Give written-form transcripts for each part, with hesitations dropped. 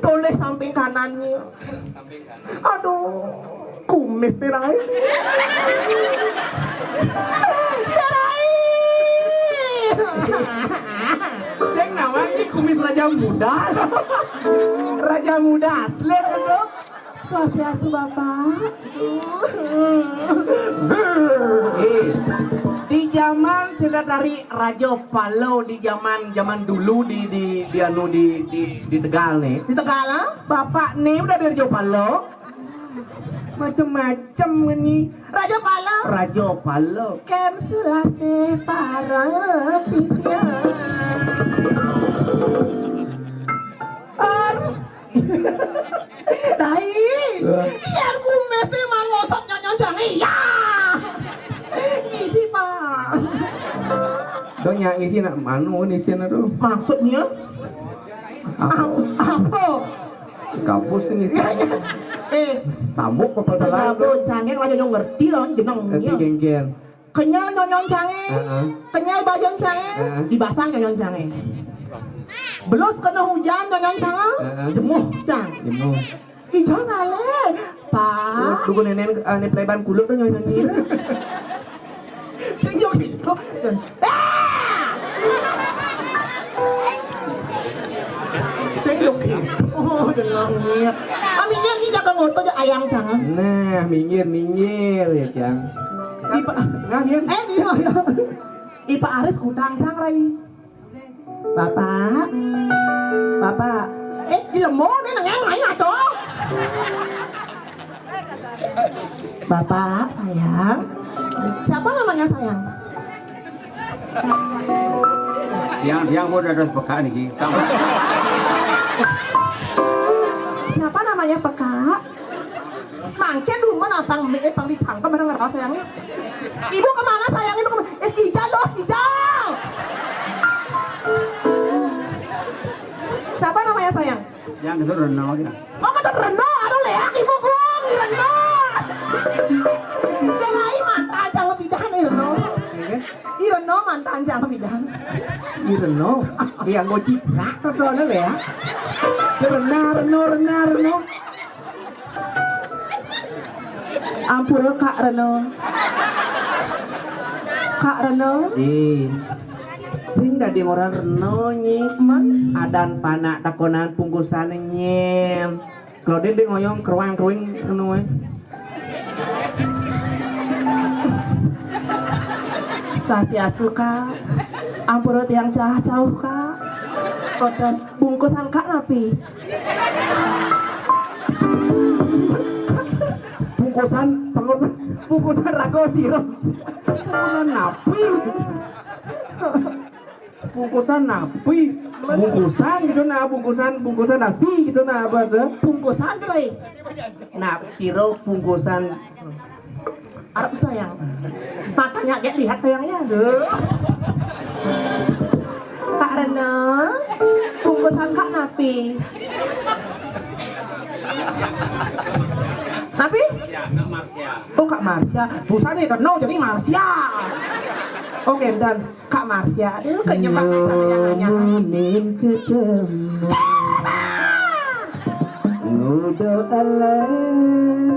Tulis samping kanannya. Aduh, kumis tirai. Tirai. Saya namanya kumis Raja Muda. Raja Muda asli itu. Swastiastu Bapak. Di zaman Sekretari Raja Palo di zaman dulu di Tegal nih. Di Tegal? Bapak nih udah dari Raja Palo. Macem-macem ini. Raja Palo. Raja Palo. Kem selase para pipia. Dai. Yang kumis nih mang ngosot nyanyi jangan ya. Isi Pak. Dong yang isi nak manu nih sih tuh. Maksudnya? Apa? Kampus ini sih. Samuk apa salah? Bro, jangan aja yang ngerti loh ini jenengnya. Geng-geng. Kenyal nyonya jangan. Kenyal bajang jangan. Dibasang nyonya jangan. Belum kena hujan nyonya jangan. Jemuh jangan. Jemuh. Ijo ngale, Pak. Dulu nenek peleban kuluk tuh nyanyi. Sing yo gitu. Sing yo gitu. Oh, denangnya. Aminnya kita kan ngotot ayam jangan. Nah, minggir ya, Cang. Ipa, ngahir. Ipa Aris kutang cang rai. Bapak. Di lemon nih nengang main ado. Bapak, sayang. Siapa namanya sayang? Yang udah ada pekaan nih. Siapa namanya Peka? Mangken dulu apa pang dicangkem mana ngerasa sayangnya? Ibu kemana sayang itu kemana? Hijau loh, hijau. Siapa namanya sayang? Yang itu Renault ya. Oh kata Renault, aduh leak ibu kum, Renault. Jangan mantan jangan bidan Renault. Renault mantan jangan bidan. Renault, yang gue ciprak tuh ya. Renault. Ampura Kak Renault. Kak Renault. Sing dadi orang Renault nyi. Adan panak takonan pungkusan nyem. Kalau dia ngoyong keruang-keruing Renault. Swastiastu Kak. Ampura tiang jauh Kak. Kodan bungkusan Kak napi. Bungkusan rago sirup. Bungkusan napi. Bungkusan gitu nah, bungkusan nasi gitu nah apa tuh? Bungkusan tuh. Nah, sirup bungkusan Arab sayang. Matanya kayak lihat sayangnya. Kak Rena, bungkusan Kak Napi. Napi? Oh Kak Marsha. Busan nih Reno jadi Marsha. Oke dan Kak Marsha. Aduh kenyemangat sayangnya. Ngomongin ketemu. Ngudo alam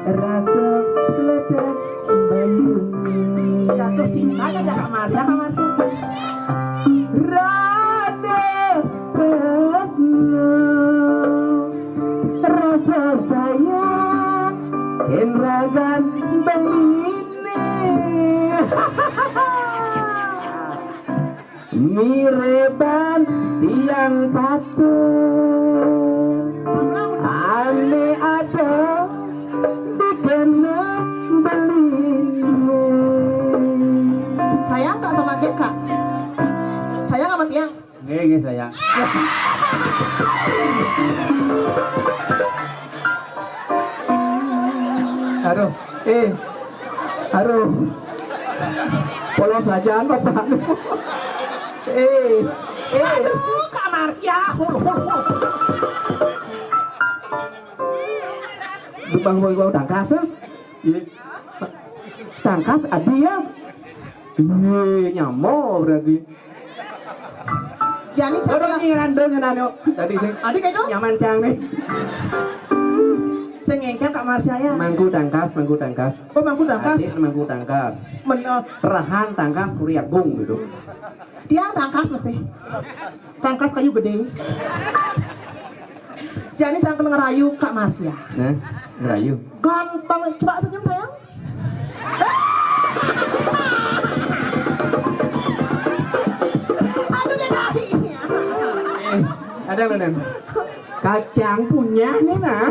rasa letak bayunya. Jatuh cinta kan ya Kak Marsha, Kak Marsha. Rada tresno rasa sayang ken ragan beline mireban tiang patung ane ada dikena beline. Sayang Kak sama Gek Kak. Sayang sama tiang. Nggih sayang. Aduh, polos aja bapak. Aduh Kak Marsha. Bang mau tangkas ya? Tangkas adi ya? Nyamo berarti. Jadi Orang cara ngiran dong nano. Tadi sing adik itu nyaman cang nih. saya ngengkel Kak Marsha ya. Mangku tangkas. Oh mangku dangkas. Adik mangku tangkas. Men Rahan tangkas kuriak gung gitu. dia tangkas mesti. Tangkas kayu gede. Jadi jangan ngerayu Kak Marsha. Nah, ngerayu. Gampang, coba senyum sayang. Aduh deh kakinya. Ada lo nen. Kacang punya nih nah.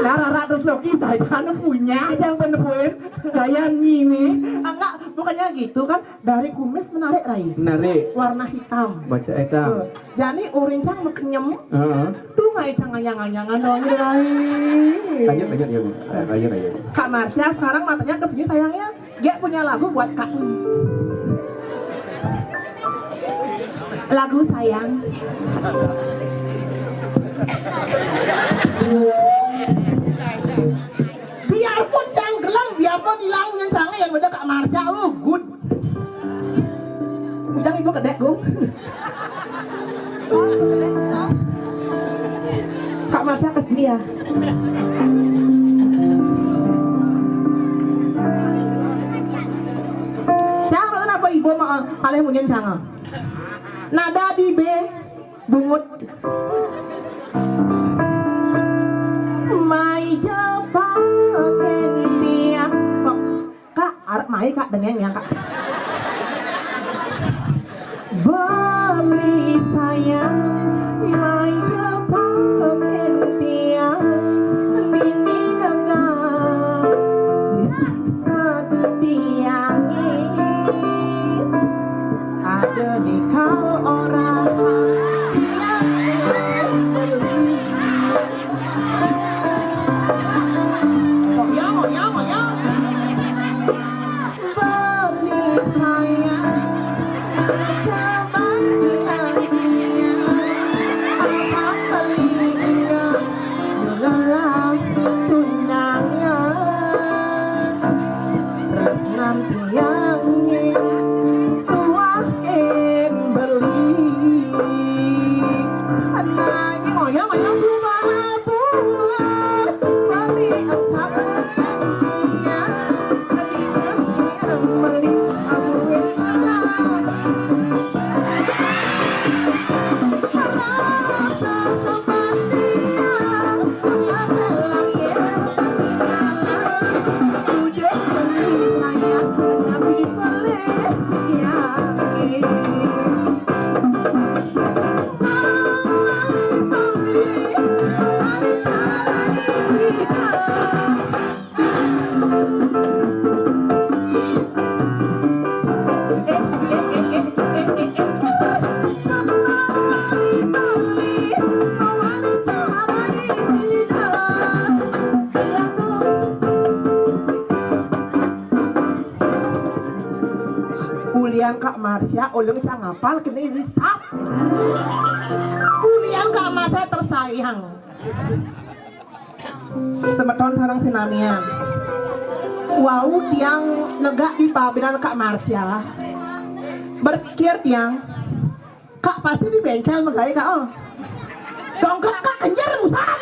Nara terus Loki saya punya kacang penemuin kayak ini. Enggak, bukannya gitu kan. Dari kumis menarik rai. Narik. Warna hitam. Baca etam. Jadi orincang mekenyem. Heeh. Tuh ngai cangan-cangan dong rai. Lanjut ya bu. Lanjut. Kak Marsha sekarang matanya ke sini sayangnya. Dia punya lagu buat Kak. Lagu sayang. Biarpun janggelang, biarpun hilang nyencangnya yang beda Kak Marsha, good. Udang ibu kedek dong. Kak Marsha kesini ya. Cang, kenapa ibu mau alih munyen cang? Nada di B, bungut. Mai jepaken tiang kok. Kak, arep mai Kak dengeng ya Kak. Beli sayang, mai jepaken tiang dini dekat satu tiang ada di kal orang yang beli. Ya. Beli sayang, coba tiang-tiang. Apa beli ingat, dengarlah tunangan. Terus nanti yang tuahin beli. Anaknya ngoyong-ngoyong rumah pulang. Beli asap Ulian Kak Marsha, ulung cang ngapal kena risap. Ulian Kak Marsha tersayang. Semeton sarang sinamian. Wau tiang negak di pabinan Kak Marsha. Berkir tiang. Kak pasti di bengkel megai Kak. Dongkrak Kak kenjer musang.